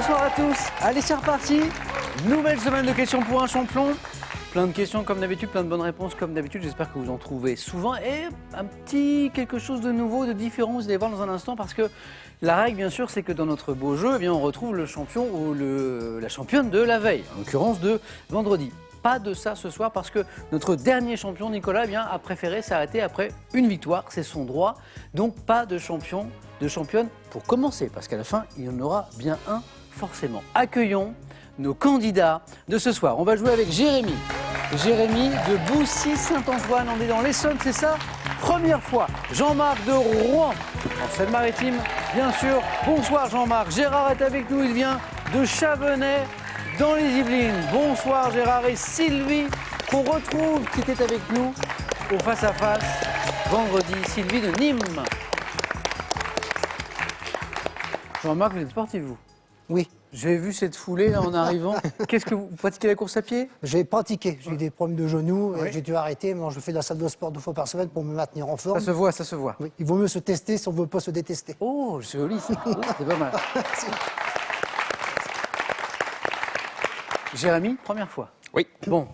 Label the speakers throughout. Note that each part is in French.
Speaker 1: bonsoir à tous. Allez, c'est reparti. Nouvelle semaine de questions pour un champion. Plein de questions comme d'habitude, plein de bonnes réponses comme d'habitude. J'espère que vous en trouvez souvent. Et un petit quelque chose de nouveau, de différent, vous allez voir dans un instant. Parce que la règle, bien sûr, c'est que dans notre beau jeu, eh bien, on retrouve le champion ou la championne de la veille. En l'occurrence de vendredi. Pas de ça ce soir parce que notre dernier champion, Nicolas, eh bien, a préféré s'arrêter après une victoire. C'est son droit. Donc pas de champion, de championne pour commencer. Parce qu'à la fin, il y en aura bien un forcément. Accueillons nos candidats de ce soir. On va jouer avec Jérémy. Jérémy de Boussy-Saint-Antoine. On est dans l'Essonne, c'est ça? Première fois. Jean-Marc de Rouen, en Seine-Maritime, bien sûr. Bonsoir Jean-Marc. Gérard est avec nous, il vient de Chavenay, dans les Yvelines. Bonsoir Gérard et Sylvie, qu'on retrouve, qui était avec nous au face-à-face vendredi. Sylvie de Nîmes. Jean-Marc, vous êtes sportif, vous?
Speaker 2: Oui.
Speaker 1: J'ai vu cette foulée là en arrivant. Qu'est-ce que vous pratiquez la course à pied?
Speaker 2: J'ai pratiqué, j'ai eu des problèmes de genoux,
Speaker 1: Oui.
Speaker 2: et j'ai dû arrêter. Mais je fais de la salle de sport 2 fois par semaine pour me maintenir en forme.
Speaker 1: Ça se voit, ça se voit.
Speaker 2: Oui. Il vaut mieux se tester si on ne veut pas se détester.
Speaker 1: Oh, c'est joli ça. Oh, c'est pas mal. Jérémy, première fois.
Speaker 3: Oui.
Speaker 1: Bon,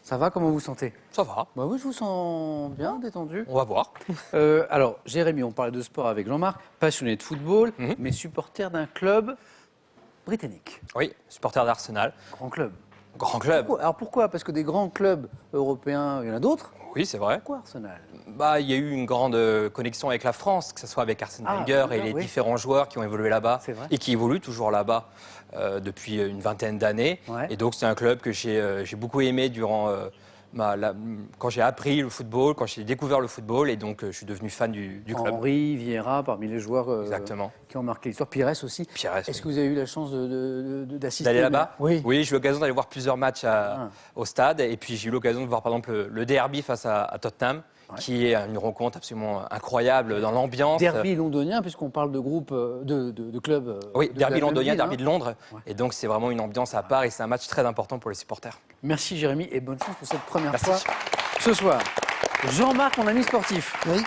Speaker 1: ça va, comment vous sentez?
Speaker 3: Ça va,
Speaker 1: Bah oui, je vous sens bien, détendu.
Speaker 3: on va voir.
Speaker 1: Alors, Jérémy, on parlait de sport avec Jean-Marc, passionné de football, mais supporter d'un club britannique.
Speaker 3: Oui, supporter d'Arsenal,
Speaker 1: Grand club.
Speaker 3: grand club.
Speaker 1: Alors pourquoi? Parce que des grands clubs européens, il y en a d'autres.
Speaker 3: Oui, c'est vrai.
Speaker 1: Pourquoi Arsenal?
Speaker 3: Bah, il y a eu une grande connexion avec la France, que ce soit avec Arsène Wenger et les
Speaker 1: oui.
Speaker 3: différents joueurs qui ont évolué là-bas
Speaker 1: C'est vrai.
Speaker 3: et qui évoluent toujours là-bas depuis une vingtaine d'années.
Speaker 1: Ouais.
Speaker 3: Et donc, c'est un club que j'ai beaucoup aimé durant quand j'ai appris le football, quand j'ai découvert le football, et donc je suis devenu fan du club.
Speaker 1: Henry, Vieira, parmi les joueurs
Speaker 3: Exactement.
Speaker 1: qui ont marqué l'histoire. Pires aussi.
Speaker 3: Pires,
Speaker 1: Est-ce
Speaker 3: oui.
Speaker 1: que vous avez eu la chance d'assister
Speaker 3: D'aller là-bas?
Speaker 1: Oui.
Speaker 3: Oui, j'ai eu l'occasion d'aller voir plusieurs matchs au stade. Et puis j'ai eu l'occasion de voir par exemple le derby face à Tottenham, qui est une rencontre absolument incroyable dans l'ambiance.
Speaker 1: Derby londonien, puisqu'on parle de groupe, de club.
Speaker 3: Oui,
Speaker 1: de
Speaker 3: derby
Speaker 1: la même
Speaker 3: londonien,
Speaker 1: ville,
Speaker 3: derby
Speaker 1: hein.
Speaker 3: de Londres.
Speaker 1: Ouais.
Speaker 3: Et donc c'est vraiment une ambiance à part et c'est un match très important pour les supporters.
Speaker 1: Merci Jérémy et bonne chance pour cette première
Speaker 3: Merci.
Speaker 1: fois ce soir. Jean-Marc, mon ami sportif.
Speaker 2: Oui.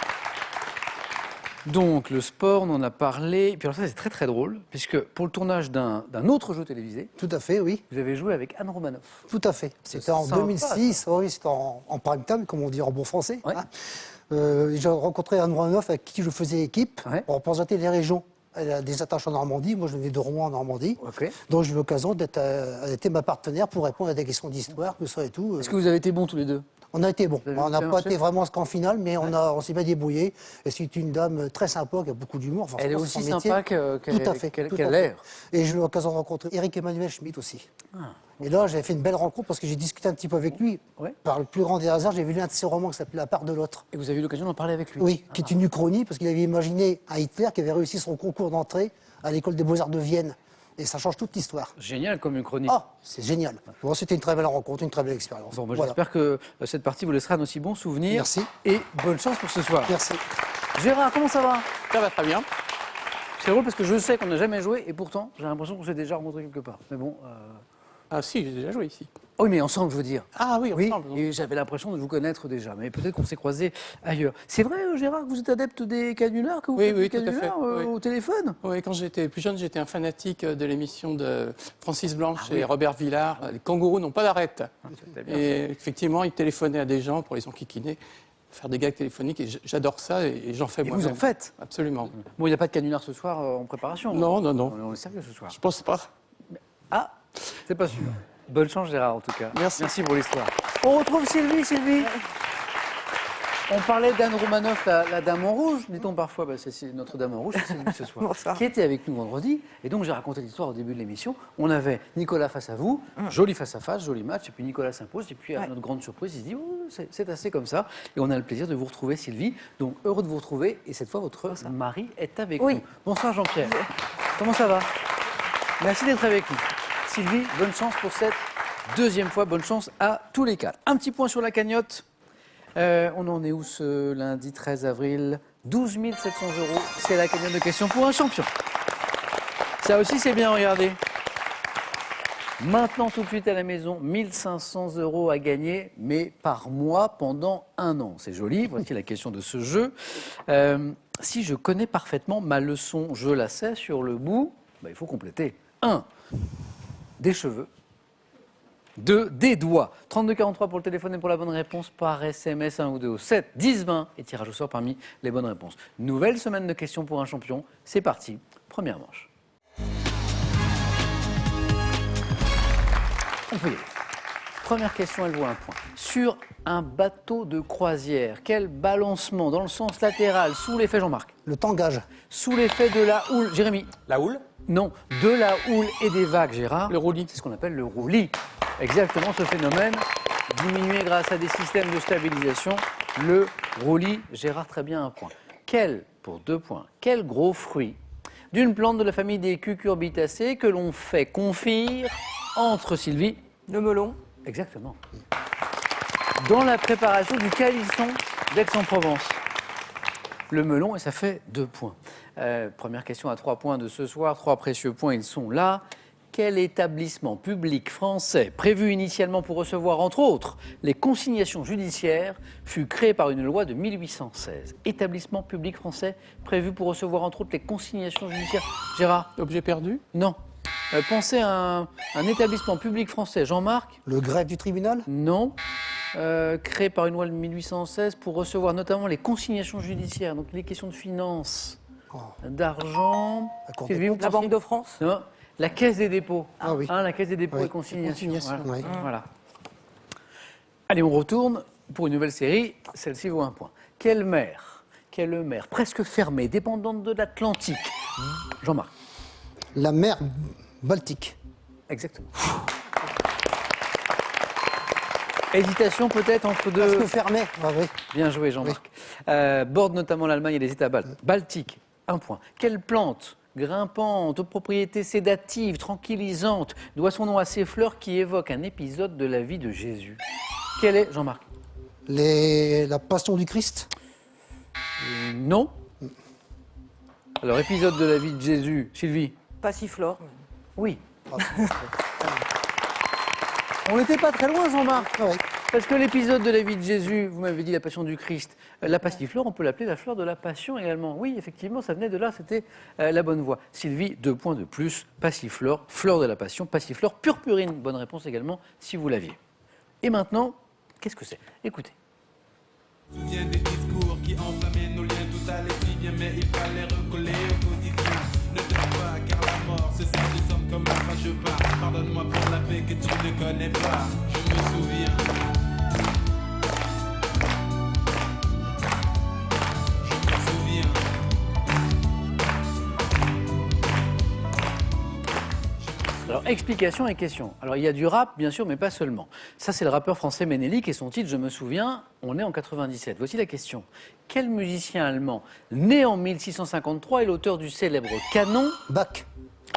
Speaker 1: Donc le sport, on en a parlé. Et puis alors ça c'est très très drôle, puisque pour le tournage d'un autre jeu télévisé,
Speaker 2: Tout à fait, oui.
Speaker 1: vous avez joué avec Anne Romanoff.
Speaker 2: Tout à fait. C'était en
Speaker 1: sympa,
Speaker 2: 2006, oui, c'était en prime time, comme on dit en bon français.
Speaker 1: Ouais.
Speaker 2: Hein. J'ai rencontré Anne Romanoff avec qui je faisais équipe
Speaker 1: Ouais.
Speaker 2: pour représenter les régions. Elle a des attaches en Normandie, moi je venais de Rouen en Normandie.
Speaker 1: Ok.
Speaker 2: Donc j'ai eu l'occasion d'être, elle était ma partenaire pour répondre à des questions d'histoire, tout ça et tout.
Speaker 1: Est-ce que vous avez été bons tous les deux?
Speaker 2: On a été bon.
Speaker 1: Vous avez
Speaker 2: On n'a
Speaker 1: bien
Speaker 2: pas
Speaker 1: marché
Speaker 2: été vraiment en finale, mais on s'est bien débrouillé. Et c'est une dame très sympa, qui a beaucoup d'humour. Enfin,
Speaker 1: Elle est
Speaker 2: je pense
Speaker 1: aussi
Speaker 2: que c'est son métier.
Speaker 1: sympa qu'elle
Speaker 2: Tout à fait.
Speaker 1: qu'elle
Speaker 2: tout
Speaker 1: a
Speaker 2: à fait.
Speaker 1: l'air.
Speaker 2: Et j'ai eu l'occasion de rencontrer Eric Emmanuel Schmitt aussi. Et là, j'avais fait une belle rencontre parce que j'ai discuté un petit peu avec lui.
Speaker 1: Ouais.
Speaker 2: Par le plus grand des hasards, j'ai vu l'un de ses romans qui s'appelait La part de l'autre.
Speaker 1: Et vous avez eu l'occasion d'en parler avec lui?
Speaker 2: Oui, qui est une uchronie parce qu'il avait imaginé un Hitler qui avait réussi son concours d'entrée à l'école des beaux-arts de Vienne. Et ça change toute l'histoire.
Speaker 1: Génial comme une chronique.
Speaker 2: Ah, c'est génial. Bon, c'était une très belle rencontre, une très belle expérience.
Speaker 1: Bon, bah,
Speaker 2: Voilà.
Speaker 1: j'espère que cette partie vous laissera un aussi bon souvenir.
Speaker 2: Merci.
Speaker 1: Et bonne chance pour ce soir.
Speaker 2: Merci.
Speaker 1: Gérard, comment ça va?
Speaker 4: Ça va très bien.
Speaker 1: C'est drôle parce que je sais qu'on n'a jamais joué et pourtant j'ai l'impression qu'on s'est déjà rencontré quelque part. Mais bon.
Speaker 4: Ah si, j'ai déjà joué ici.
Speaker 1: Oui, mais ensemble, je veux dire.
Speaker 4: Ah oui,
Speaker 1: Oui,
Speaker 4: ensemble.
Speaker 1: et j'avais l'impression de vous connaître déjà, mais peut-être qu'on s'est croisés ailleurs. C'est vrai, Gérard, que vous êtes adepte des canulars, que vous
Speaker 4: Oui,
Speaker 1: faites
Speaker 4: oui,
Speaker 1: des
Speaker 4: tout à fait,
Speaker 1: canulars
Speaker 4: oui.
Speaker 1: au téléphone?
Speaker 4: Oui, quand j'étais plus jeune, j'étais un fanatique de l'émission de Francis Blanche
Speaker 1: oui.
Speaker 4: et Robert Villard. Les kangourous n'ont pas d'arrête.
Speaker 1: C'était bien
Speaker 4: Et effectivement, ils téléphonaient à des gens pour les enquiquiner, faire des gags téléphoniques. Et j'adore ça et j'en fais
Speaker 1: Et
Speaker 4: moi-même.
Speaker 1: vous en faites?
Speaker 4: Absolument.
Speaker 1: Bon, il n'y a pas de canular ce soir en préparation.
Speaker 4: Non, non, non.
Speaker 1: On est sérieux ce soir.
Speaker 4: Je pense pas.
Speaker 1: Ah, c'est pas sûr. Bonne chance, Gérard, en tout cas.
Speaker 4: Merci.
Speaker 1: Merci pour l'histoire. On retrouve Sylvie, Sylvie. On parlait d'Anne Romanoff, la dame en rouge, dit-on parfois. Bah, c'est notre dame en rouge, c'est Sylvie ce soir.
Speaker 5: Bonsoir.
Speaker 1: Qui était avec nous vendredi. Et donc, j'ai raconté l'histoire au début de l'émission. On avait Nicolas face à vous, joli face à face, joli match. Et puis Nicolas s'impose. Et puis, à notre grande surprise, il se dit oh, c'est assez comme ça. Et on a le plaisir de vous retrouver, Sylvie. Donc, heureux de vous retrouver. Et cette fois, votre mari est avec
Speaker 5: Oui.
Speaker 1: nous. Bonsoir, Jean-Pierre. Comment ça va? Merci d'être avec nous. Sylvie, bonne chance pour cette deuxième fois. Bonne chance à tous les quatre. Un petit point sur la cagnotte. On en est où ce lundi 13 avril? 12 700 €. C'est la cagnotte de questions pour un champion. Ça aussi, c'est bien, regardez. Maintenant, tout de suite à la maison, 1 500 € à gagner, mais par mois pendant 1 an. C'est joli. Voici la question de ce jeu. Si je connais parfaitement ma leçon, je la sais sur le bout, il faut compléter. 1. Des cheveux. 2. Des doigts. 32-43 pour le téléphone et pour la bonne réponse par SMS 1 ou 2 au 7, 10, 20 et tirage au sort parmi les bonnes réponses. Nouvelle semaine de questions pour un champion. C'est parti. Première manche. On peut y aller. Première question, elle vaut un point. Sur un bateau de croisière, quel balancement dans le sens latéral, sous l'effet Jean-Marc?
Speaker 2: Le tangage.
Speaker 1: Sous l'effet de la houle, Jérémy?
Speaker 3: La houle?
Speaker 1: Non, de la houle et des vagues, Gérard.
Speaker 4: Le roulis.
Speaker 1: C'est ce qu'on appelle le roulis. Exactement ce phénomène, diminué grâce à des systèmes de stabilisation. Le roulis, Gérard, très bien, un point. Pour 2 points, quel gros fruit d'une plante de la famille des cucurbitacées que l'on fait confire entre Sylvie?
Speaker 5: Le melon.
Speaker 1: Exactement. Dans la préparation du calisson d'Aix-en-Provence. Le melon, et ça fait 2 points. Première question à 3 points de ce soir. 3 précieux points, ils sont là. Quel établissement public français, prévu initialement pour recevoir, entre autres, les consignations judiciaires, fut créé par une loi de 1816? Établissement public français, prévu pour recevoir, entre autres, les consignations judiciaires. Gérard?
Speaker 4: Objet perdu?
Speaker 1: Non. Pensez à un établissement public français. Jean-Marc?
Speaker 2: Le greffe du tribunal.
Speaker 1: Non. Créé par une loi de 1816 pour recevoir notamment les consignations judiciaires, donc les questions de finances, d'argent.
Speaker 2: La Cour
Speaker 1: Sylvie,
Speaker 2: des
Speaker 1: vous
Speaker 2: comptes.
Speaker 5: La
Speaker 1: pensez?
Speaker 5: Banque de France.
Speaker 1: Non, la Caisse des dépôts.
Speaker 2: Ah oui.
Speaker 1: La Caisse des dépôts
Speaker 2: Oui.
Speaker 1: et consignations.
Speaker 4: Consignations,
Speaker 1: Voilà.
Speaker 2: oui.
Speaker 1: Voilà. Allez, on retourne pour une nouvelle série. Celle-ci vaut un point. Quelle mer presque fermée, dépendante de l'Atlantique? Jean-Marc.
Speaker 2: La mer Baltique.
Speaker 1: Exactement. Hésitation peut-être entre deux.
Speaker 2: Presque fermé. Ah oui.
Speaker 1: Bien joué, Jean-Marc. Borde notamment l'Allemagne et les États baltiques. Un point. Quelle plante grimpante, aux propriétés sédatives, tranquillisantes, doit son nom à ces fleurs qui évoquent un épisode de la vie de Jésus? Quelle est, Jean-Marc?
Speaker 2: La passion du Christ.
Speaker 1: Non. Alors, épisode de la vie de Jésus. Sylvie?
Speaker 5: Passiflore.
Speaker 1: Oui. On n'était pas très loin, Jean-Marc.
Speaker 2: Ah oui.
Speaker 1: Parce que l'épisode de la vie de Jésus, vous m'avez dit la passion du Christ, la passiflore, on peut l'appeler la fleur de la passion également. Oui, effectivement, ça venait de là, c'était la bonne voie. Sylvie, 2 points de plus, passiflore, fleur de la passion, passiflore, purpurine. Bonne réponse également, si vous l'aviez. Et maintenant, qu'est-ce que c'est? Écoutez.
Speaker 6: Je me souviens des discours qui enflammaient nos liens, tout allait si bien, mais il fallait recoller au quotidien. Ne te pas, car la mort, c'est ça, nous sommes comme un fâcheux pas. Pardonne-moi pour la paix que tu ne connais pas, je me souviens. Je me souviens.
Speaker 1: Alors, explication et question. Alors, il y a du rap, bien sûr, mais pas seulement. Ça, c'est le rappeur français Ménélique et son titre, je me souviens, on est en 97. Voici la question. Quel musicien allemand, né en 1653, est l'auteur du célèbre canon?
Speaker 2: Bach.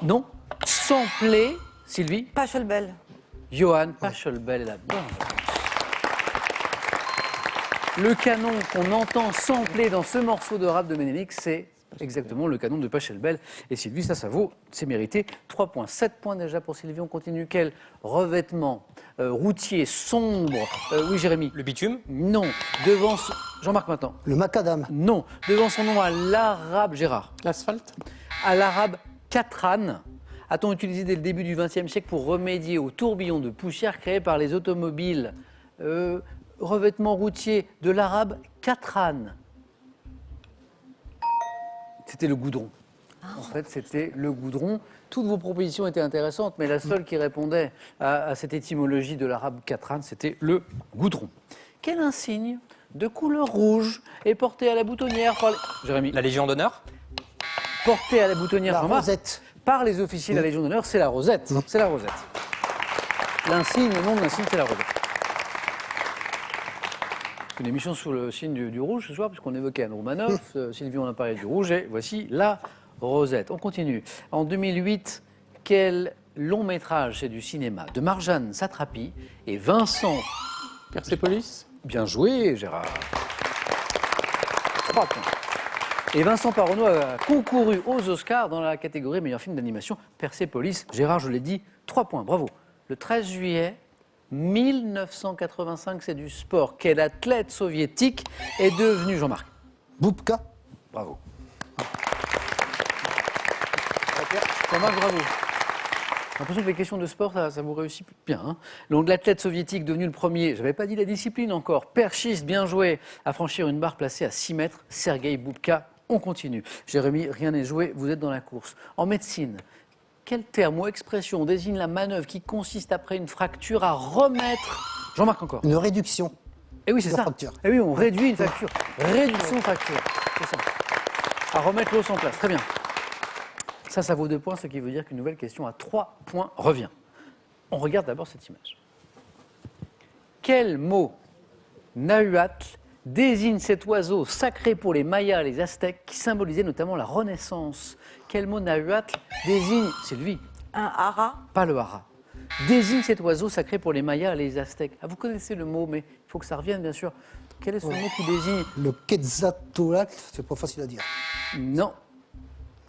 Speaker 1: Non. Samplé, Sylvie?
Speaker 5: Pachelbel.
Speaker 1: Johann Pachelbel est la bonne réponse. Le canon qu'on entend sampler dans ce morceau de rap de Ménélique, c'est exactement le canon de Pachelbel. Et Sylvie, ça vaut, c'est mérité. 3 points, 7 points déjà pour Sylvie. On continue. Quel revêtement routier sombre? Oui, Jérémy.
Speaker 3: Le bitume?
Speaker 1: Non. Devant Jean-Marc maintenant.
Speaker 2: Le macadam.
Speaker 1: Non. Devant son nom à l'arabe, Gérard.
Speaker 4: L'asphalte?
Speaker 1: À l'arabe Katran, a-t-on utilisé dès le début du XXe siècle pour remédier aux tourbillons de poussière créés par les automobiles? Revêtement routier de l'arabe Katran. C'était le goudron. En fait, c'était le goudron. Toutes vos propositions étaient intéressantes, mais la seule qui répondait à cette étymologie de l'arabe Katran, c'était le goudron. Quel insigne de couleur rouge est porté à la boutonnière par les... Jérémy.
Speaker 3: La Légion d'honneur?
Speaker 1: Porté à la boutonnière,
Speaker 2: La
Speaker 1: Jean-Marc,
Speaker 2: rosette.
Speaker 1: par les officiers de la Légion d'honneur, c'est la rosette. C'est la rosette. L'insigne, le nom de l'insigne, c'est la rosette. Une émission sous le signe du rouge ce soir, puisqu'on évoquait Anne Romanoff, Sylvie, on a parlé du rouge, et voici la rosette. On continue. En 2008, quel long métrage, c'est du cinéma, de Marjane Satrapi et Vincent...
Speaker 4: Persépolis?
Speaker 1: Bien joué, Gérard. 3 points. Et Vincent Parronneau a concouru aux Oscars dans la catégorie meilleur film d'animation Persépolis. Gérard, je l'ai dit, 3 points, bravo. Le 13 juillet 1985, c'est du sport. Quel athlète soviétique est devenu, Jean-Marc?
Speaker 2: Boubka.
Speaker 1: Bravo. Jean-Marc, bravo. J'ai l'impression que les questions de sport, ça vous réussit bien. Hein. Donc l'athlète soviétique devenu le premier, je n'avais pas dit la discipline encore, perchiste, bien joué, à franchir une barre placée à 6 mètres, Sergueï Boubka. On continue. Jérémy, rien n'est joué, vous êtes dans la course. En médecine, quel terme ou expression désigne la manœuvre qui consiste après une fracture à remettre... Jean-Marc encore.
Speaker 2: Une réduction.
Speaker 1: Eh oui, c'est
Speaker 2: de
Speaker 1: ça.
Speaker 2: fracture.
Speaker 1: Eh oui, on réduit une fracture. Réduction de fracture. C'est ça. À remettre l'os en place. Très bien. Ça vaut 2 points, ce qui veut dire qu'une nouvelle question à 3 points revient. On regarde d'abord cette image. Quel mot Nahuatl désigne cet oiseau sacré pour les Mayas et les Aztèques qui symbolisait notamment la Renaissance? Quel mot Nahuatl désigne, Sylvie?
Speaker 5: Un hara.
Speaker 1: Pas le hara. Désigne cet oiseau sacré pour les Mayas et les Aztèques. Ah, vous connaissez le mot, mais il faut que ça revienne, bien sûr. Quel est ce mot qui désigne?
Speaker 2: Le Quetzalcoatl, c'est pas facile à dire.
Speaker 1: Non.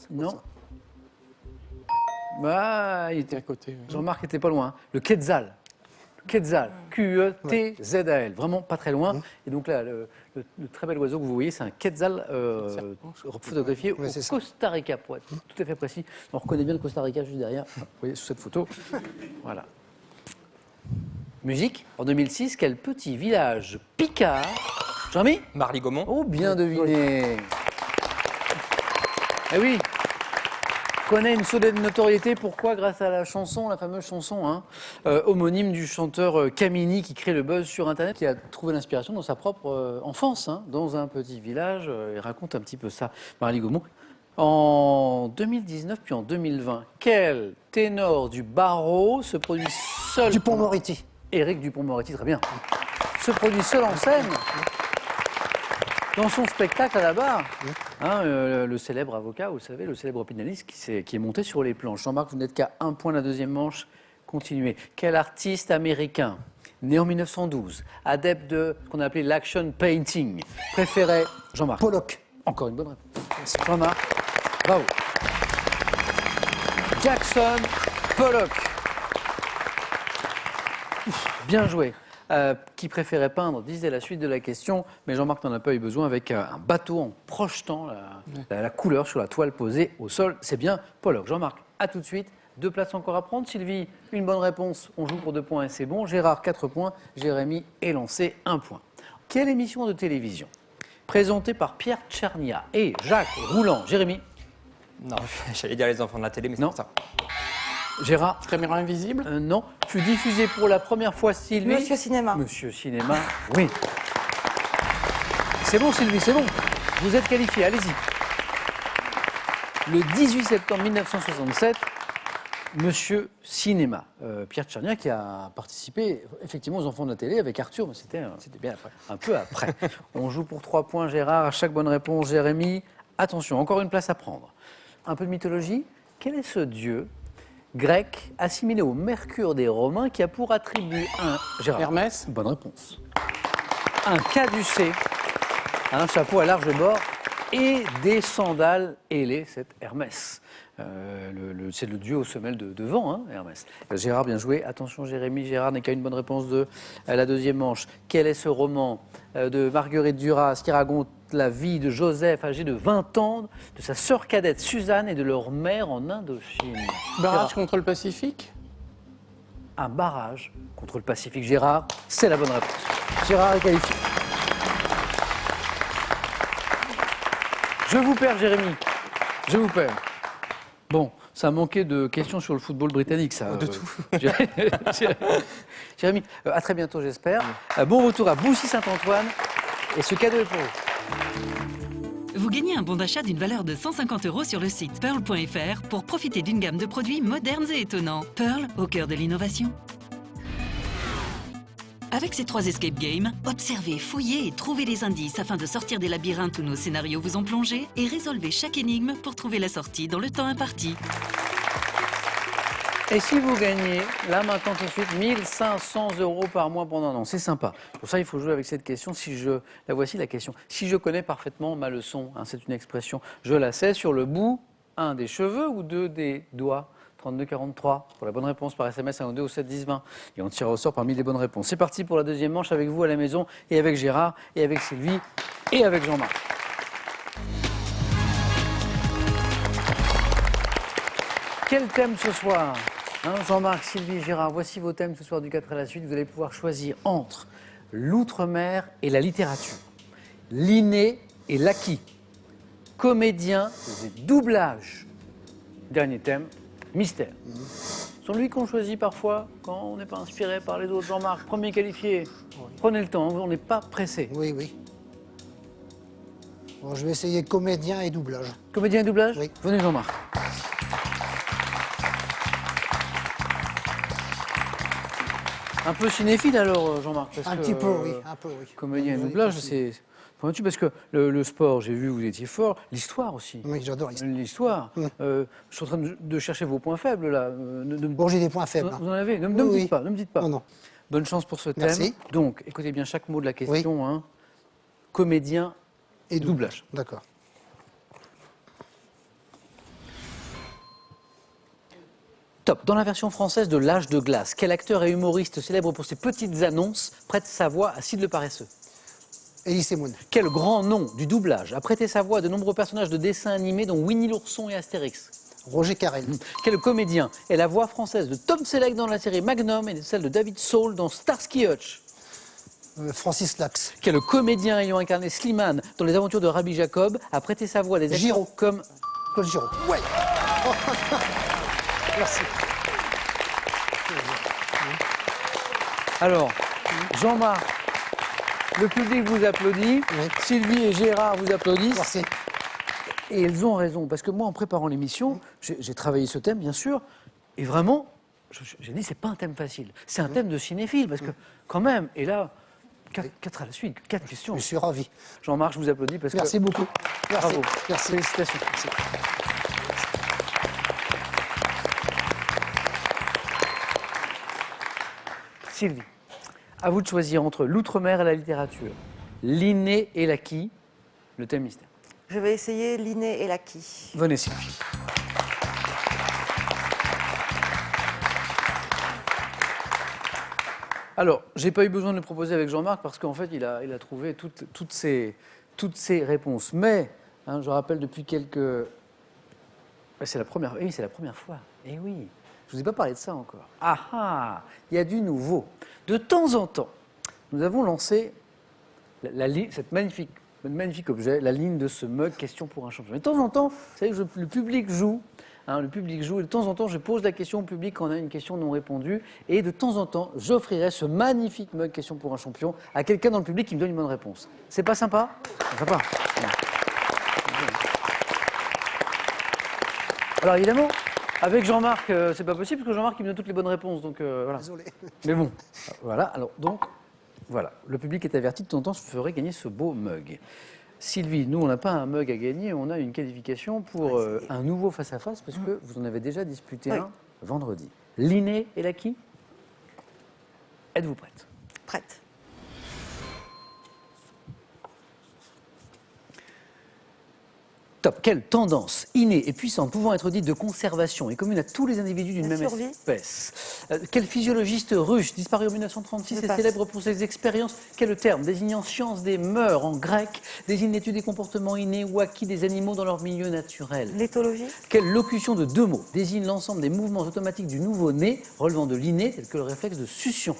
Speaker 1: Non.
Speaker 2: ça
Speaker 1: Bah, il
Speaker 4: C'était
Speaker 1: était...
Speaker 4: à côté. oui.
Speaker 1: Jean-Marc était pas loin. Hein. Le Quetzal. Quetzal. Q-E-T-Z-A-L. Vraiment pas très loin. Et donc là, le très bel oiseau que vous voyez, c'est un Quetzal photographié
Speaker 2: Ouais,
Speaker 1: au
Speaker 2: c'est ça.
Speaker 1: Costa Rica, pour être tout à fait précis. On reconnaît bien le Costa Rica juste derrière. Vous voyez sur cette photo. Voilà. Musique. En 2006, quel petit village picard. Jean-Mi?
Speaker 3: Marly Gaumont.
Speaker 1: Oh, bien deviné. Eh oui. Connaît une solide notoriété, pourquoi? Grâce à la chanson, la fameuse chanson, hein, homonyme du chanteur Kamini qui crée le buzz sur Internet, qui a trouvé l'inspiration dans sa propre enfance, hein, dans un petit village. Il raconte un petit peu ça, Marly Gaumont. En 2019 puis en 2020, quel ténor du barreau se produit seul?
Speaker 2: Dupond-Moretti.
Speaker 1: Éric Dupond-Moretti, très bien. Se produit seul en scène dans son spectacle à la barre. Hein, le célèbre avocat, vous le savez, le célèbre pénaliste qui est monté sur les planches. Jean-Marc, vous n'êtes qu'à 1 point de la deuxième manche. Continuez. Quel artiste américain, né en 1912, adepte de ce qu'on a appelé l'action painting, préférait Jean-Marc?
Speaker 2: Pollock.
Speaker 1: Encore une bonne réponse. Jean-Marc, bravo. Jackson Pollock. Bien joué. Qui préférait peindre, disait la suite de la question, mais Jean-Marc n'en a pas eu besoin, avec un bateau en projetant la couleur sur la toile posée au sol. C'est bien Pollock. Jean-Marc, à tout de suite. 2 places encore à prendre. Sylvie, une bonne réponse. On joue pour 2 points et c'est bon. Gérard, 4 points. Jérémy est lancé 1 point. Quelle émission de télévision présentée par Pierre Tchernia et Jacques Rouland? Jérémy?
Speaker 3: Non, j'allais dire les enfants de la télé, mais c'est
Speaker 1: Non.
Speaker 3: pas ça.
Speaker 1: Gérard?
Speaker 4: Caméra invisible.
Speaker 1: Non. Fut diffusé pour la première fois, Sylvie?
Speaker 5: Monsieur Cinéma.
Speaker 1: Monsieur Cinéma, oui. C'est bon, Sylvie, c'est bon. Vous êtes qualifié, allez-y. Le 18 septembre 1967, Monsieur Cinéma. Pierre Tchernia qui a participé effectivement aux Enfants de la télé avec Arthur, mais c'était bien après, un peu après. On joue pour 3 points, Gérard. À chaque bonne réponse, Jérémy. Attention, encore une place à prendre. Un peu de mythologie. Quel est ce dieu grec assimilé au Mercure des Romains qui a pour attribut un... Gérard.
Speaker 4: Hermès.
Speaker 1: Bonne réponse. Un caducée, un chapeau à large bord et des sandales ailées, c'est Hermès. C'est le dieu aux semelles de vent, hein, Hermès. Gérard, bien joué. Attention, Jérémy. Gérard n'est qu'à une bonne réponse de la deuxième manche. Quel est ce roman de Marguerite Duras qui raconte la vie de Joseph, âgé de 20 ans, de sa sœur cadette Suzanne et de leur mère en Indochine?
Speaker 4: Barrage contre le Pacifique.
Speaker 1: Un barrage contre le Pacifique. Gérard, c'est la bonne réponse. Gérard est qualifié. Je vous perds, Jérémy. Je vous perds. Bon, ça manquait de questions sur le football britannique, ça.
Speaker 4: De tout.
Speaker 1: Jérémy, à très bientôt, j'espère. Bon retour à Boussy-Saint-Antoine. Et ce cadeau est pour vous.
Speaker 7: Vous gagnez un bon d'achat d'une valeur de 150 € sur le site pearl.fr pour profiter d'une gamme de produits modernes et étonnants. Pearl, au cœur de l'innovation. Avec ces 3 escape games, observez, fouillez et trouvez les indices afin de sortir des labyrinthes où nos scénarios vous ont plongé et résolvez chaque énigme pour trouver la sortie dans le temps imparti.
Speaker 1: Et si vous gagnez, là maintenant tout de suite, 1 500 € par mois pendant un an, c'est sympa. Pour ça, il faut jouer avec cette question. La voici la question. Si je connais parfaitement ma leçon, hein, c'est une expression, je la sais sur le bout, 1 des cheveux ou 2 des doigts. 32 43 pour la bonne réponse par SMS 1 ou 2 au 7 10 20. Et on tire au sort parmi les bonnes réponses. C'est parti pour la deuxième manche avec vous à la maison et avec Gérard et avec Sylvie et avec Jean-Marc. Quel thème ce soir? Hein, Jean-Marc, Sylvie, Gérard, voici vos thèmes ce soir du 4 à la suite. Vous allez pouvoir choisir entre l'outre-mer et la littérature, l'inné et l'acquis, comédien et doublage. Dernier thème, mystère. C'est lui qu'on choisit parfois quand on n'est pas inspiré par les autres. Jean-Marc, premier qualifié. Prenez le temps, on n'est pas pressé.
Speaker 2: Oui, oui. Bon, je vais essayer comédien et doublage.
Speaker 1: Comédien et doublage?
Speaker 2: Oui.
Speaker 1: Venez Jean-Marc. Un peu cinéphile alors Jean-Marc parce
Speaker 2: Un
Speaker 1: que,
Speaker 2: petit peu, oui. Un peu, oui.
Speaker 1: Comédien et
Speaker 2: Oui,
Speaker 1: doublage,
Speaker 2: possible.
Speaker 1: c'est pointu parce que le sport, j'ai vu, vous étiez fort. L'histoire aussi.
Speaker 2: Oui, j'adore l'histoire.
Speaker 1: L'histoire.
Speaker 2: Oui.
Speaker 1: Je suis en train de chercher vos points faibles là.
Speaker 2: Bon, j'ai des points faibles.
Speaker 1: Vous
Speaker 2: hein.
Speaker 1: en avez? Ne me
Speaker 2: Oui,
Speaker 1: dites pas, ne me dites pas.
Speaker 2: Non, non.
Speaker 1: Bonne chance pour ce thème.
Speaker 2: Merci.
Speaker 1: Donc, écoutez bien chaque mot de la question. Hein. Comédien
Speaker 2: Et
Speaker 1: doublage.
Speaker 2: D'accord.
Speaker 1: Top. Dans la version française de L'Âge de glace, quel acteur et humoriste célèbre pour ses petites annonces prête sa voix à Sid le Paresseux?
Speaker 2: Elie Semoun.
Speaker 1: Quel grand nom du doublage a prêté sa voix à de nombreux personnages de dessins animés dont Winnie l'ourson et Astérix?
Speaker 2: Roger Carrel.
Speaker 1: Quel comédien est la voix française de Tom Selleck dans la série Magnum et celle de David Soul dans Starsky Hutch?
Speaker 2: Francis Lax.
Speaker 1: Quel comédien ayant incarné Slimane dans les aventures de Rabbi Jacob a prêté sa voix à des acteurs
Speaker 2: Giraud.
Speaker 1: comme...
Speaker 2: Claude Giraud.
Speaker 1: Ouais.
Speaker 2: Merci.
Speaker 1: Alors, Jean-Marc, le public vous applaudit,
Speaker 2: Oui.
Speaker 1: Sylvie et Gérard vous applaudissent.
Speaker 2: Merci.
Speaker 1: Et ils ont raison, parce que moi, en préparant l'émission, j'ai travaillé ce thème, bien sûr, et vraiment, j'ai dit, c'est pas un thème facile. C'est un thème de cinéphile, parce que, quand même, et là, 4 à la suite, 4 questions.
Speaker 2: Je suis ravi.
Speaker 1: Jean-Marc, je vous applaudis, parce
Speaker 2: Merci
Speaker 1: que...
Speaker 2: beaucoup. Merci.
Speaker 1: Bravo.
Speaker 2: Merci.
Speaker 1: Félicitations.
Speaker 2: Merci.
Speaker 1: Sylvie, à vous de choisir entre l'outre-mer et la littérature, l'inné et l'acquis, le thème mystère.
Speaker 5: Je vais essayer l'inné et l'acquis.
Speaker 1: Venez, Sylvie. Alors, j'ai pas eu besoin de le proposer avec Jean-Marc parce qu'en fait, il a trouvé toutes ces réponses. Mais, hein, je rappelle depuis quelques... C'est la première... Oui, c'est la première fois. Eh oui, je vous ai pas parlé de ça encore. Ah ah, il y a du nouveau. De temps en temps, nous avons lancé cette magnifique objet, la ligne de ce mug question pour un champion. Et de temps en temps, vous savez, le public joue. Hein, le public joue et de temps en temps, je pose la question au public quand on a une question non répondue. Et de temps en temps, j'offrirai ce magnifique mug question pour un champion à quelqu'un dans le public qui me donne une bonne réponse. C'est pas sympa? Sympa. Alors évidemment, avec Jean-Marc, c'est pas possible parce que Jean-Marc il me donne toutes les bonnes réponses. Donc voilà.
Speaker 2: Désolé.
Speaker 1: Mais bon, voilà. Alors donc, voilà. Le public est averti. De temps en temps, je ferai gagner ce beau mug. Sylvie, nous, on n'a pas un mug à gagner, on a une qualification pour un nouveau face-à-face, parce que vous en avez déjà disputé un vendredi. L'inné et l'acquis? Êtes-vous prête?
Speaker 5: Prête.
Speaker 1: Top. Quelle tendance innée et puissante pouvant être dite de conservation et commune à tous les individus d'une
Speaker 5: La
Speaker 1: même
Speaker 5: survie.
Speaker 1: espèce? Quel physiologiste russe, disparu en 1936
Speaker 5: Je
Speaker 1: et
Speaker 5: passe.
Speaker 1: célèbre pour ses expériences? Quel terme désignant science des mœurs en grec désigne l'étude des comportements innés ou acquis des animaux dans leur milieu naturel?
Speaker 5: L'éthologie.
Speaker 1: Quelle locution de deux mots désigne l'ensemble des mouvements automatiques du nouveau-né relevant de l'inné, tel que le réflexe de succion?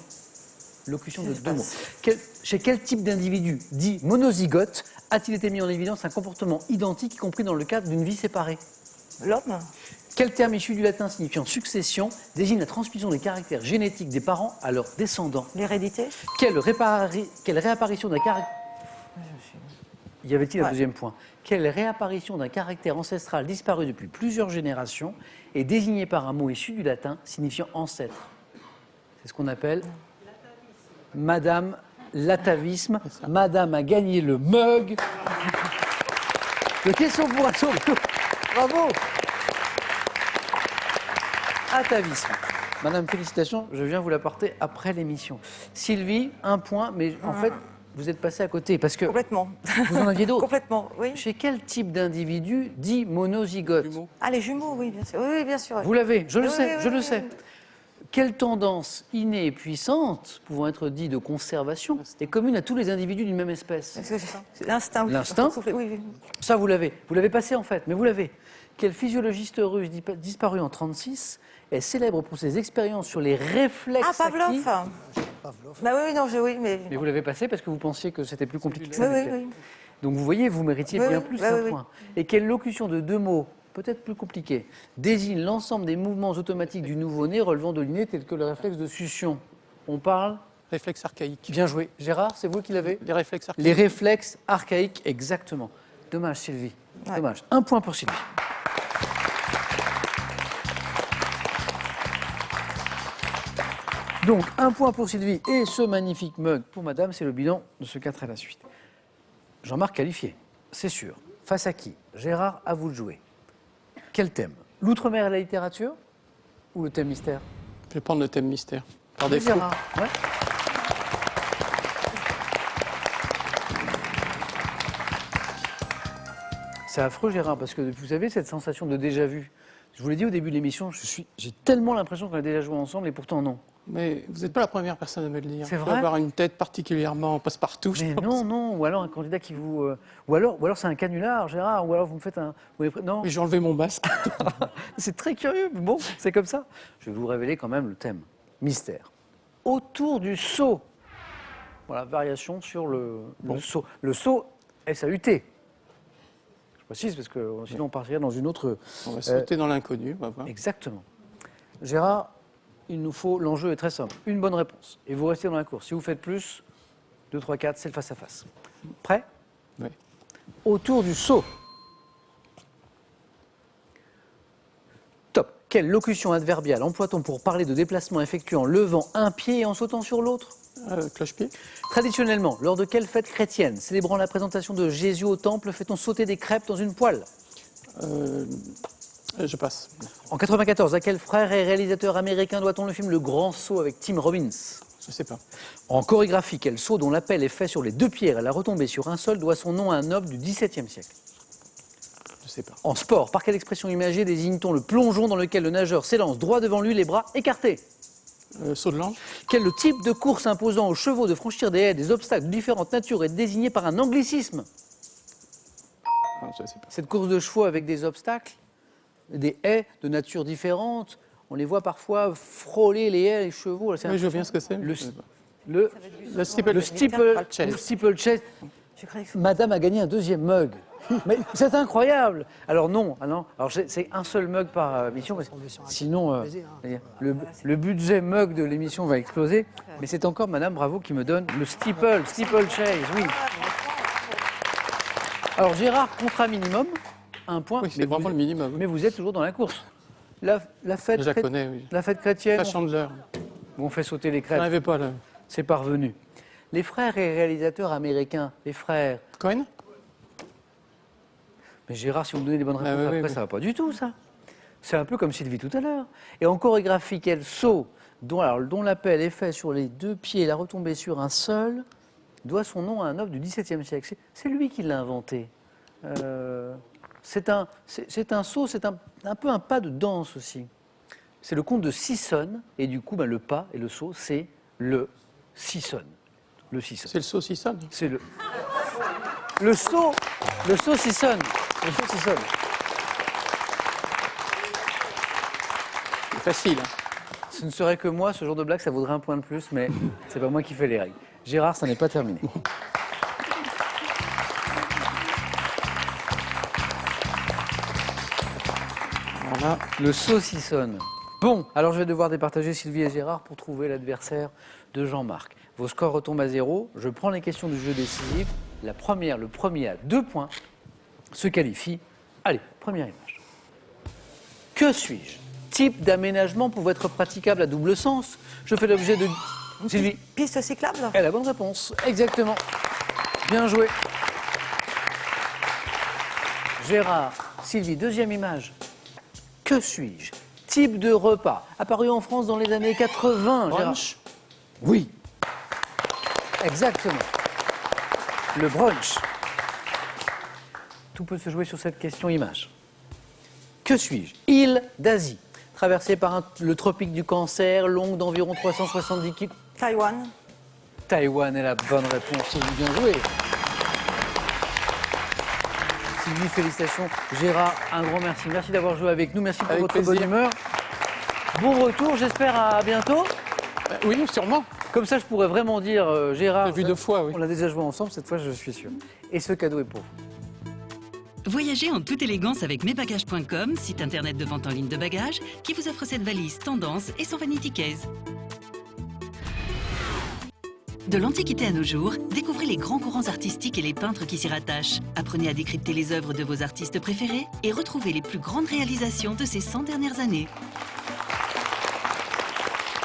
Speaker 1: Locution de deux mots. Chez quel type d'individu, dit monozygote, a-t-il été mis en évidence un comportement identique, y compris dans le cadre d'une vie séparée?
Speaker 5: L'homme.
Speaker 1: Quel terme issu du latin signifiant succession désigne la transmission des caractères génétiques des parents à leurs descendants?
Speaker 5: L'hérédité.
Speaker 1: Quelle réapparition d'un caractère... Y avait-il un
Speaker 5: Ouais.
Speaker 1: deuxième point? Quelle réapparition d'un caractère ancestral disparu depuis plusieurs générations est désigné par un mot issu du latin signifiant ancêtre? C'est ce qu'on appelle Madame l'atavisme. Madame a gagné le mug. De question pour un champion. Bravo. Atavisme. Madame, félicitations, je viens vous l'apporter après l'émission. Sylvie, un point, mais en fait, vous êtes passé à côté parce que
Speaker 5: Complètement.
Speaker 1: vous en aviez d'autres.
Speaker 5: Complètement, oui.
Speaker 1: Chez quel type d'individu dit monozygote?
Speaker 5: Ah, les jumeaux, oui, bien sûr. Oui, bien sûr.
Speaker 1: Vous l'avez, je le
Speaker 5: Oui,
Speaker 1: sais,
Speaker 5: oui,
Speaker 1: je
Speaker 5: oui,
Speaker 1: le
Speaker 5: oui,
Speaker 1: sais.
Speaker 5: oui.
Speaker 1: Quelle tendance innée et puissante, pouvant être dit de conservation, est commune à tous les individus d'une même espèce?
Speaker 5: Parce que c'est l'instinct. Oui.
Speaker 1: L'instinct.
Speaker 5: Oui, oui.
Speaker 1: Ça, vous l'avez. Vous l'avez passé en fait, mais vous l'avez. Quel physiologiste russe disparu en 1936 est célèbre pour ses expériences sur les réflexes
Speaker 5: Ah, Pavlov.
Speaker 1: acquis.
Speaker 2: Pavlov.
Speaker 5: Bah oui, non, oui, mais.
Speaker 1: Mais vous l'avez passé parce que vous pensiez que c'était plus compliqué que
Speaker 5: Oui,
Speaker 1: ça.
Speaker 5: oui, oui.
Speaker 1: Donc vous voyez, vous méritiez
Speaker 5: Oui,
Speaker 1: bien
Speaker 5: oui,
Speaker 1: plus
Speaker 5: oui,
Speaker 1: qu'un
Speaker 5: oui.
Speaker 1: point. Et quelle locution de 2 mots, peut-être plus compliquée, désigne l'ensemble des mouvements automatiques du nouveau-né relevant de l'inné tels que le réflexe de succion? On parle.
Speaker 4: Réflexe archaïque.
Speaker 1: Bien joué. Gérard, c'est vous qui l'avez?
Speaker 4: Les réflexes archaïques.
Speaker 1: Les réflexes archaïques, exactement. Dommage, Sylvie.
Speaker 5: Ouais.
Speaker 1: Dommage. 1 point pour Sylvie. Donc, 1 point pour Sylvie et ce magnifique mug pour madame, c'est le bilan de ce 4 à la suite. Jean-Marc qualifié, c'est sûr. Face à qui? Gérard, à vous de jouer. Quel thème? L'outre-mer et la littérature ou le thème mystère?
Speaker 4: Je vais prendre le thème mystère. Par défaut.
Speaker 1: Gérard, ouais. C'est affreux, Gérard, parce que vous savez, cette sensation de déjà-vu. Je vous l'ai dit au début de l'émission, j'ai tellement l'impression qu'on a déjà joué ensemble et pourtant non.
Speaker 4: Mais vous n'êtes pas la première personne à me le dire.
Speaker 1: C'est
Speaker 4: Vous
Speaker 1: vrai
Speaker 4: pouvez avoir une tête particulièrement passe-partout. je
Speaker 1: Mais
Speaker 4: pense.
Speaker 1: non, non, ou alors un candidat qui vous. Ou alors c'est un canular, Gérard, ou alors vous me faites un. Non,
Speaker 4: Mais j'ai enlevé mon masque.
Speaker 1: c'est très curieux, mais bon, c'est comme ça. Je vais vous révéler quand même le thème. Mystère. Autour du sceau. Voilà, variation sur le sceau. Le sceau, S-A-U-T. Je précise parce que sinon on partirait dans une autre.
Speaker 4: On va sauter dans l'inconnu. On va voir.
Speaker 1: Exactement. Gérard, il nous faut. L'enjeu est très simple. Une bonne réponse. Et vous restez dans la course. Si vous faites plus, 2, 3, 4, c'est le face-à-face. Prêt?
Speaker 4: Oui.
Speaker 1: Autour du sceau. Top. Quelle locution adverbiale emploie-t-on pour parler de déplacement effectué en levant un pied et en sautant sur l'autre?
Speaker 4: Cloche-pied.
Speaker 1: Traditionnellement, lors de quelle fête chrétienne, célébrant la présentation de Jésus au temple, fait-on sauter des crêpes dans une poêle?
Speaker 4: Je passe.
Speaker 1: En 1994, à quel frère et réalisateur américain doit-on le film Le Grand Saut avec Tim Robbins?
Speaker 4: Je ne sais pas.
Speaker 1: En chorégraphie, quel saut dont l'appel est fait sur les 2 pieds et la retombée sur un seul doit son nom à un noble du XVIIe siècle?
Speaker 4: Je ne sais pas.
Speaker 1: En sport, par quelle expression imagée désigne-t-on le plongeon dans lequel le nageur s'élance droit devant lui, les bras écartés?
Speaker 4: Saut de l'ange.
Speaker 1: Quel est le type de course imposant aux chevaux de franchir des haies, des obstacles de différentes natures est désigné par un anglicisme?
Speaker 4: Je ne sais pas.
Speaker 1: Cette course de chevaux avec des obstacles, des haies de nature différente, on les voit parfois frôler les haies, les chevaux. Là, c'est
Speaker 4: Oui, je vois bien ce que c'est.
Speaker 1: Le,
Speaker 4: Je sais pas.
Speaker 1: le,
Speaker 4: Le steeple-
Speaker 1: le steeplechase. Le steeplechase.
Speaker 5: Je croyais que
Speaker 1: Madame a gagné un 2e mug. Mais c'est incroyable. Alors non, alors c'est un seul mug par émission. Parce que sinon, le budget mug de l'émission va exploser. Mais c'est encore Madame Bravo qui me donne le steeplechase, oui. Alors Gérard, contrat minimum, 1 point.
Speaker 4: Oui, c'est vraiment le minimum.
Speaker 1: Mais vous êtes toujours dans la course. La fête,
Speaker 4: Je la connais, oui.
Speaker 1: la fête chrétienne,
Speaker 4: La chandeleur.
Speaker 1: on fait sauter les
Speaker 4: Je
Speaker 1: crêpes.
Speaker 4: n'arrivais pas là.
Speaker 1: C'est parvenu. Les frères et réalisateurs américains, les frères.
Speaker 4: Cohen.
Speaker 1: Mais Gérard, si vous me donnez des bonnes réponses
Speaker 4: oui,
Speaker 1: après,
Speaker 4: oui.
Speaker 1: ça va pas du tout, ça. C'est un peu comme Sylvie tout à l'heure. Et en chorégraphie, quel saut dont l'appel est fait sur les 2 pieds et la retombée sur un seul doit son nom à un noble du XVIIe siècle. C'est lui qui l'a inventé. C'est un saut, c'est un peu un pas de danse aussi. C'est le conte de Sisson, et du coup, le pas et le saut, c'est le Sisson. Le Sisson.
Speaker 4: C'est le saucisson.
Speaker 1: C'est le saut Sisson. Le saut Sisson.
Speaker 4: C'est facile. Hein.
Speaker 1: Ce ne serait que moi, ce genre de blague, ça vaudrait 1 point de plus, mais c'est pas moi qui fais les règles. Gérard, ça n'est pas terminé.
Speaker 4: Voilà.
Speaker 1: Le saucisson. Bon, alors je vais devoir départager Sylvie et Gérard pour trouver l'adversaire de Jean-Marc. Vos scores retombent à 0. Je prends les questions du jeu décisif. Le premier à 2 points se qualifie. Allez, première image. Que suis-je? Type d'aménagement pouvant être praticable à double sens. Je fais l'objet de... Sylvie.
Speaker 5: Piste cyclable?
Speaker 1: Et la bonne réponse, exactement. Bien joué. Gérard, Sylvie, 2e image. Que suis-je? Type de repas, apparu en France dans les années 80. Gérard.
Speaker 4: Brunch.
Speaker 1: Oui. Exactement. Le brunch. Tout peut se jouer sur cette question image. Que suis-je? Île d'Asie, traversée par le tropique du Cancer, longue d'environ 370 km.
Speaker 5: Taïwan?
Speaker 1: Taïwan est la bonne réponse, c'est bien joué. Sylvie, félicitations. Gérard, un grand merci. Merci d'avoir joué avec nous. Merci pour
Speaker 4: Avec
Speaker 1: votre
Speaker 4: plaisir.
Speaker 1: bonne humeur. Bon retour, j'espère à bientôt.
Speaker 4: Oui, sûrement.
Speaker 1: Comme ça, je pourrais vraiment dire, Gérard,
Speaker 4: J'ai vu 2 fois, oui.
Speaker 1: on l'a déjà joué ensemble, cette fois, je suis sûr. Et ce cadeau est pour vous.
Speaker 7: Voyagez en toute élégance avec mesbagages.com, site internet de vente en ligne de bagages, qui vous offre cette valise tendance et son vanity case. De l'Antiquité à nos jours, découvrez les grands courants artistiques et les peintres qui s'y rattachent. Apprenez à décrypter les œuvres de vos artistes préférés et retrouvez les plus grandes réalisations de ces 100 dernières années.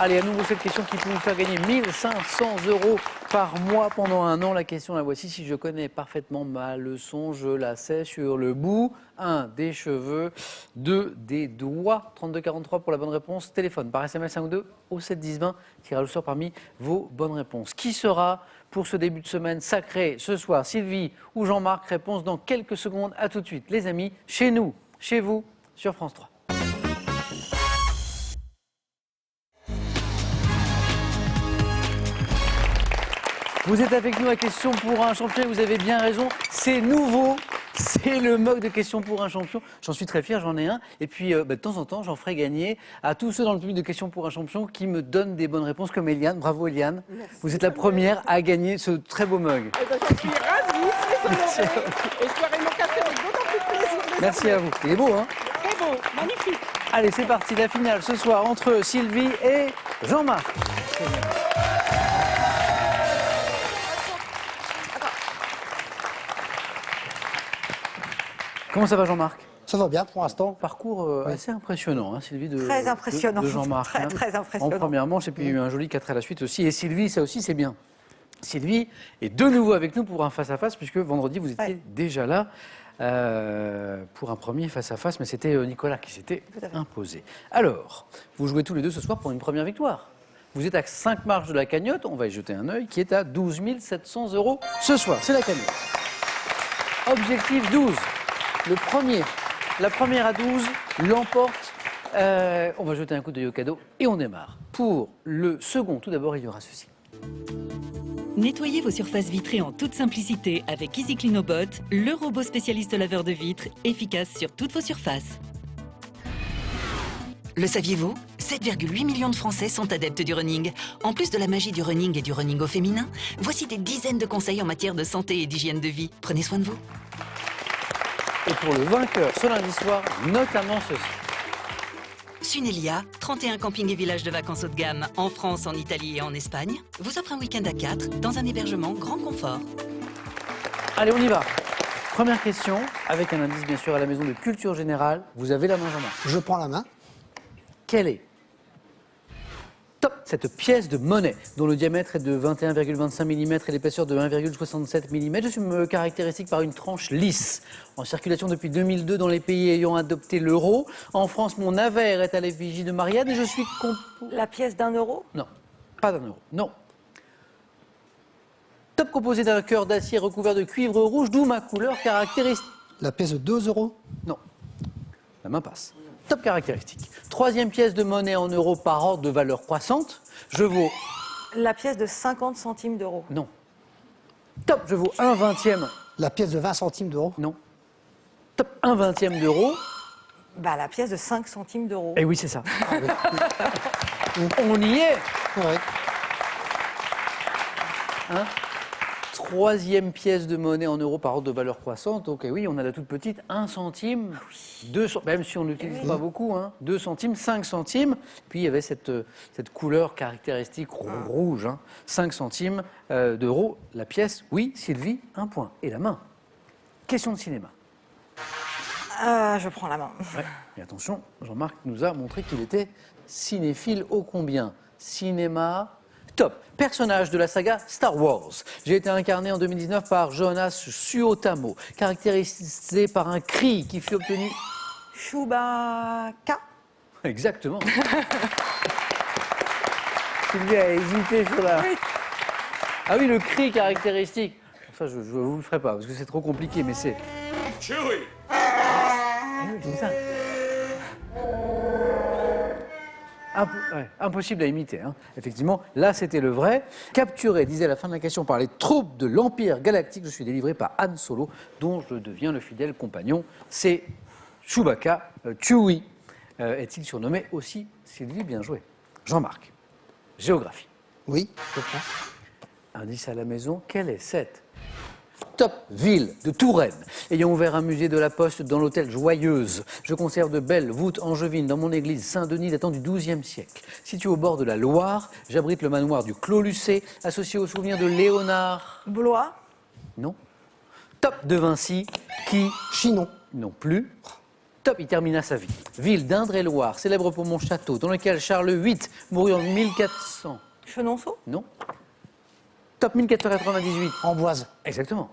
Speaker 1: Allez, à nouveau cette question qui peut vous faire gagner 1 500 € par mois pendant un an. La question, la voici. Si je connais parfaitement ma leçon, je la sais sur le bout. 1 des cheveux, 2 des doigts. 3243 pour la bonne réponse. Téléphone par SMS 1 ou 2 au 7 10 20. Tirage au sort parmi vos bonnes réponses. Qui sera pour ce début de semaine sacré ce soir? Sylvie ou Jean-Marc? Réponse dans quelques secondes. À tout de suite. Les amis, chez nous, chez vous, sur France 3. Vous êtes avec nous à Question pour un champion, vous avez bien raison, c'est nouveau, c'est le mug de Question pour un champion. J'en suis très fier, j'en ai un. Et puis de temps en temps, j'en ferai gagner à tous ceux dans le public de Question pour un champion qui me donnent des bonnes réponses comme Eliane. Bravo Eliane, vous êtes la première à gagner ce très beau mug.
Speaker 8: Eh ben, je suis ravie, très honorée. Et je boirai mon café avec d'autant plus plaisir.
Speaker 1: Merci à vous. Il est beau, hein?
Speaker 8: Très beau, magnifique.
Speaker 1: Allez, c'est parti, la finale ce soir entre Sylvie et Jean-Marc. Comment ça va Jean-Marc?
Speaker 2: Ça va bien pour l'instant.
Speaker 1: Parcours assez impressionnant, hein, Sylvie,
Speaker 5: Très impressionnant.
Speaker 1: de Jean-Marc.
Speaker 5: Très, très impressionnant.
Speaker 1: En première manche, et puis il y a eu un joli 4 à la suite aussi. Et Sylvie, ça aussi, c'est bien. Sylvie est de nouveau avec nous pour un face-à-face, puisque vendredi, vous étiez déjà là pour un premier face-à-face, mais c'était Nicolas qui s'était imposé. Alors, vous jouez tous les deux ce soir pour une première victoire. Vous êtes à 5 marches de la cagnotte, on va y jeter un œil, qui est à 12 700 € ce soir. C'est la cagnotte. Objectif 12. Le premier, la première à 12 l'emporte. On va jeter un coup d'œil au cadeau et on démarre. Pour le second, tout d'abord, il y aura ceci.
Speaker 7: Nettoyez vos surfaces vitrées en toute simplicité avec Easy Clean Bot, le robot spécialiste laveur de vitres, efficace sur toutes vos surfaces. Le saviez-vous? 7,8 millions de Français sont adeptes du running. En plus de la magie du running et du running au féminin, voici des dizaines de conseils en matière de santé et d'hygiène de vie. Prenez soin de vous.
Speaker 1: Et pour le vainqueur ce lundi soir, notamment ceci.
Speaker 7: Sunelia, 31 campings et villages de vacances haut de gamme en France, en Italie et en Espagne, vous offre un week-end à 4 dans un hébergement grand confort.
Speaker 1: Allez, on y va. Première question, avec un indice bien sûr à la maison de culture générale. Vous avez la main, Jean-Marc.
Speaker 2: Je prends la main.
Speaker 1: Quelle est cette pièce de monnaie dont le diamètre est de 21,25 mm et l'épaisseur de 1,67 mm. Je suis caractéristique par une tranche lisse. En circulation depuis 2002 dans les pays ayant adopté l'euro. En France, mon avers est à l'effigie de Marianne et je suis...
Speaker 5: La pièce d'1 euro?
Speaker 1: Non, pas d'1 euro, non. Top composé d'un cœur d'acier recouvert de cuivre rouge, d'où ma couleur caractéristique.
Speaker 2: La pièce de 2 euros.
Speaker 1: Non, la main passe. Top caractéristique. Troisième pièce de monnaie en euros par ordre de valeur croissante. Je vaux...
Speaker 5: La pièce de 50 centimes d'euros.
Speaker 1: Non. Top, je vaux 1/20.
Speaker 2: La pièce de 20 centimes d'euros.
Speaker 1: Non. Top, 1/20 d'euro.
Speaker 5: Bah, la pièce de 5 centimes d'euros.
Speaker 1: Eh oui, c'est ça. On y est.
Speaker 2: Ouais.
Speaker 1: Hein? Troisième pièce de monnaie en euros par ordre de valeur croissante. Donc oui, on a la toute petite, 1 centime, 2, même si on n'utilise pas beaucoup, hein, 2 centimes, 5 centimes. Puis il y avait cette couleur caractéristique rouge, hein, 5 centimes d'euros. La pièce, oui, Sylvie, 1 point. Et la main. Question de cinéma.
Speaker 5: Je prends la main.
Speaker 1: Ouais. Et attention, Jean-Marc nous a montré qu'il était cinéphile ô combien. Cinéma... Top. Personnage de la saga Star Wars. J'ai été incarné en 2019 par Jonas Suotamo, caractérisé par un cri qui fut obtenu...
Speaker 5: Chewbacca.
Speaker 1: Exactement. Sylvie a hésité sur la...
Speaker 5: Oui.
Speaker 1: Ah oui, le cri caractéristique. Enfin, je ne vous le ferai pas, parce que c'est trop compliqué, mais c'est...
Speaker 6: Chewie!
Speaker 1: Ah oui, c'est ça. Impossible à imiter, hein. Effectivement, là c'était le vrai. Capturé, disait à la fin de la question, par les troupes de l'Empire Galactique, je suis délivré par Han Solo, dont je deviens le fidèle compagnon. C'est Chewbacca, Chewie. Est-il surnommé aussi Sylvie? Bien joué. Jean-Marc, géographie.
Speaker 2: Oui, je prends.
Speaker 1: Indice à la maison, quelle est cette top ville de Touraine, ayant ouvert un musée de la Poste dans l'hôtel Joyeuse? Je conserve de belles voûtes angevines dans mon église Saint-Denis datant du XIIe siècle. Situé au bord de la Loire, j'abrite le manoir du Clos Lucé, associé au souvenir de Léonard.
Speaker 5: Blois.
Speaker 1: Non. Top de Vinci, qui
Speaker 2: Chinon.
Speaker 1: non plus. Top, il termina sa vie. Ville d'Indre-et-Loire, célèbre pour mon château, dans lequel Charles VIII mourut en 1400.
Speaker 5: Chenonceau.
Speaker 1: Non. Top 1498.
Speaker 2: Amboise.
Speaker 1: Exactement.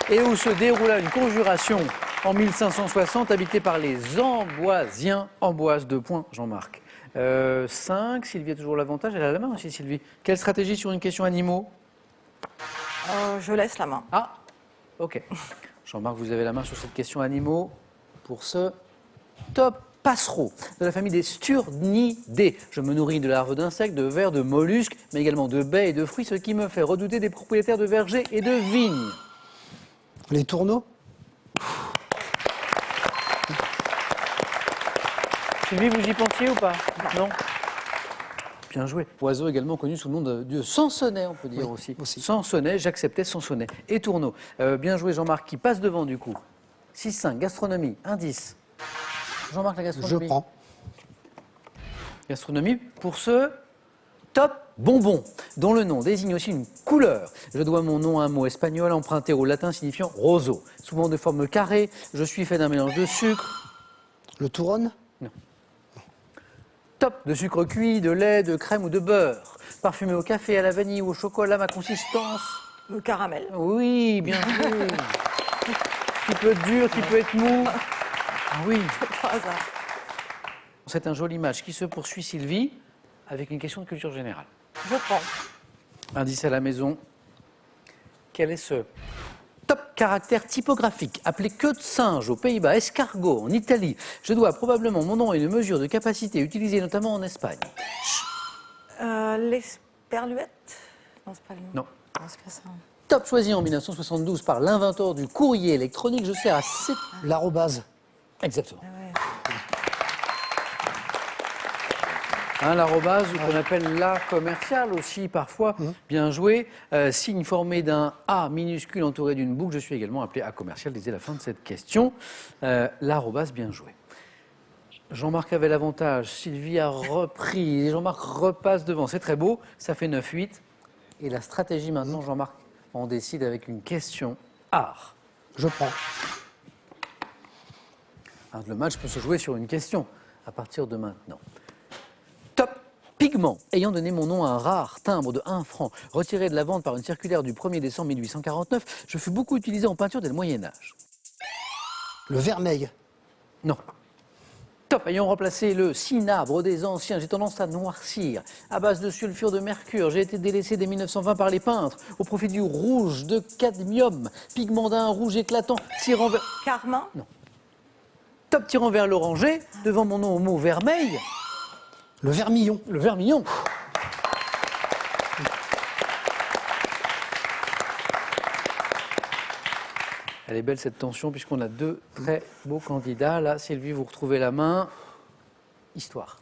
Speaker 1: Et où se déroula une conjuration en 1560, habitée par les Amboisiens. Amboise, 2 points, Jean-Marc. 5, Sylvie a toujours l'avantage, elle a la main aussi, Sylvie. Quelle stratégie sur une question animaux?
Speaker 5: Je laisse la main.
Speaker 1: Ah, ok. Jean-Marc, vous avez la main sur cette question animaux pour ce top passereau de la famille des Sturnidés. Je me nourris de larves d'insectes, de vers, de mollusques, mais également de baies et de fruits, ce qui me fait redouter des propriétaires de vergers et de vignes.
Speaker 2: Les tourneaux.
Speaker 1: Sylvie, vous y pensiez ou pas? Non. Bien joué. Oiseau également connu sous le nom de Sansonnet, on peut dire
Speaker 2: Oui, aussi.
Speaker 1: Sansonnet, j'acceptais Sansonnet. Et Tourneau. Bien joué Jean-Marc, qui passe devant du coup. 6-5, gastronomie, indice. Jean-Marc, la
Speaker 2: Je
Speaker 1: gastronomie.
Speaker 2: prends.
Speaker 1: Gastronomie pour ce top bonbon, dont le nom désigne aussi une couleur. Je dois mon nom à un mot espagnol emprunté au latin signifiant roseau. Souvent de forme carrée, je suis fait d'un mélange de sucre.
Speaker 2: Le Touronne.
Speaker 1: Top de sucre cuit, de lait, de crème ou de beurre. Parfumé au café, à la vanille ou au chocolat, ma consistance.
Speaker 5: Le caramel.
Speaker 1: Oui, bien joué. Qui peut être dur, qui peut être mou. Ah oui.
Speaker 5: Par hasard.
Speaker 1: C'est un joli match qui se poursuit, Sylvie, avec une question de culture générale.
Speaker 5: Je prends.
Speaker 1: Indice à la maison. Quel est ce top caractère typographique appelé queue de singe aux Pays-Bas, escargot en Italie? Je dois probablement mon nom à une mesure de capacité utilisée notamment en Espagne.
Speaker 5: L'esperluette. Non, c'est pas le nom.
Speaker 1: Non.
Speaker 5: Non, c'est pas ça.
Speaker 1: Top choisi en 1972 par l'inventeur du courrier électronique. Je sers à 7...
Speaker 2: L'arrobase.
Speaker 1: Exactement.
Speaker 5: Ah ouais.
Speaker 1: L'arrobase, qu'on appelle la commerciale aussi parfois, bien joué. Signe formé d'un A minuscule entouré d'une boucle. Je suis également appelé A commercial, disait la fin de cette question. L'arrobase, bien joué. Jean-Marc avait l'avantage, Sylvie a repris, et Jean-Marc repasse devant. C'est très beau, ça fait 9-8. Et la stratégie maintenant, Jean-Marc, on décide avec une question art.
Speaker 2: Je prends.
Speaker 1: Le match peut se jouer sur une question à partir de maintenant. Top pigment, ayant donné mon nom à un rare timbre de 1 franc, retiré de la vente par une circulaire du 1er décembre 1849, je fus beaucoup utilisé en peinture dès le Moyen-Âge.
Speaker 2: Le vermeil.
Speaker 1: Non. Top, ayant remplacé le cinabre des anciens, j'ai tendance à noircir. À base de sulfure de mercure, j'ai été délaissé dès 1920 par les peintres, au profit du rouge de cadmium, pigment d'un rouge éclatant, tirant vers...
Speaker 5: Carmin.
Speaker 1: Top, tirant vers l'oranger, devant mon nom au mot vermeil,
Speaker 2: Le vermillon.
Speaker 1: le vermillon. Elle est belle cette tension puisqu'on a 2 très beaux candidats. Là, Sylvie, vous retrouvez la main. Histoire.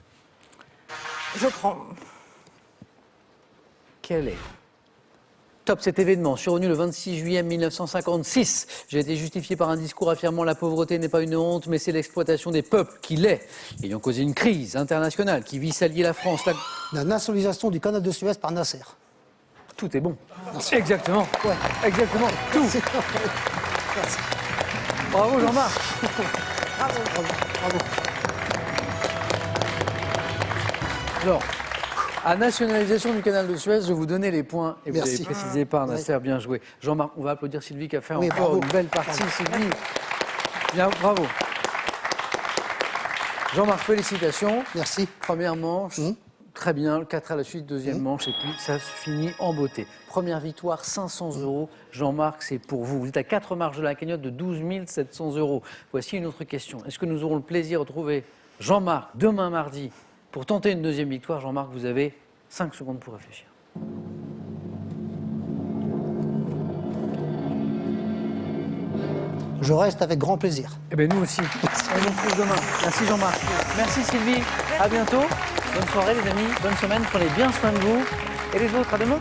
Speaker 5: Je prends.
Speaker 1: Quel est top cet événement survenu le 26 juillet 1956. J'ai été justifié par un discours affirmant la pauvreté n'est pas une honte, mais c'est l'exploitation des peuples qui l'est, ayant causé une crise internationale qui vit s'allier la France.
Speaker 2: La nationalisation du canal de Suez par Nasser.
Speaker 1: Tout est bon. Exactement. Ouais. Exactement. Tout. Bravo Jean-Marc.
Speaker 5: Bravo.
Speaker 2: Bravo.
Speaker 1: Alors, à nationalisation du canal de Suez, je vais vous donner les points et vous
Speaker 2: Merci.
Speaker 1: avez précisé par Nasser, bien joué. Jean-Marc, on va applaudir Sylvie qui a fait
Speaker 2: Oui,
Speaker 1: encore
Speaker 2: bravo.
Speaker 1: une belle partie. Sylvie, bien, bravo. Jean-Marc, félicitations.
Speaker 2: Merci.
Speaker 1: Première manche, très bien, le 4 à la suite, deuxième manche, et puis ça se finit en beauté. Première victoire, 500 €. Jean-Marc, c'est pour vous. Vous êtes à 4 marches de la cagnotte de 12 700 €. Voici une autre question. Est-ce que nous aurons le plaisir de retrouver Jean-Marc, demain mardi, pour tenter une deuxième victoire. Jean-Marc, vous avez 5 secondes pour réfléchir.
Speaker 2: Je reste avec grand plaisir.
Speaker 1: Eh bien, nous aussi. On vous retrouve demain. Merci Jean-Marc. Merci Sylvie. À bientôt. Bonne soirée les amis. Bonne semaine. Prenez bien soin de vous. Et les autres, à demain.